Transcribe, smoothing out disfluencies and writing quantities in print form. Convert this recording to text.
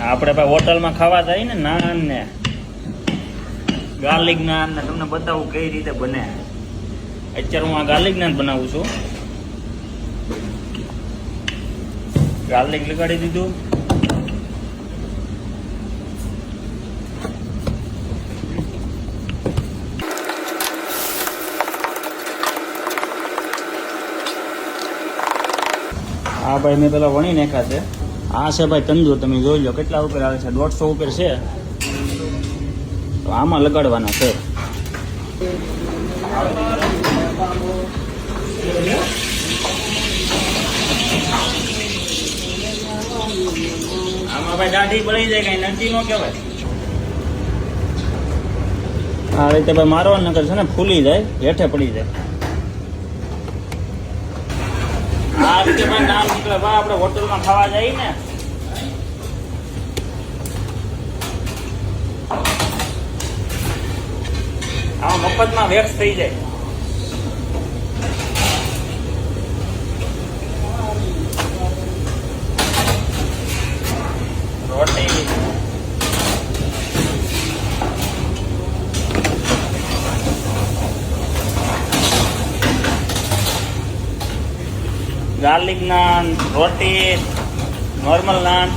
આપણે ભાઈ હોટલમાં ખાવા જાય ને નાન ને ગાર્લિક નાન ને તમને બતાવું કઈ રીતે બને. અત્યારે હું આ ગાર્લિક નાન બનાવું છું. ગાર્લિક લગાડી દીધું. આ ભાઈ મેં પેલા વણી નાખ્યા છે. આ છે ભાઈ તંદૂર, તમે જોઈ લો કેટલા ઉપર આવે છે, 150 ઉપર છે. તો આમાં લગાડવાના છે. આમાં ભાઈ દાઢી બળી જાય, કઈ નક્કી ન કહેવાય. આ રીતે ભાઈ મારવા નકર છે ને ફૂલી જાય, હેઠે પડી જાય. આ રીતે ભાઈ નામ નીકળે. ભાઈ આપણે હોટલમાં ખાવા જઈએ ને આમાં મફતમાં વેક્સ થઈ જાય. રોટી ગાર્લિક નાન, રોટી, નોર્મલ નાન.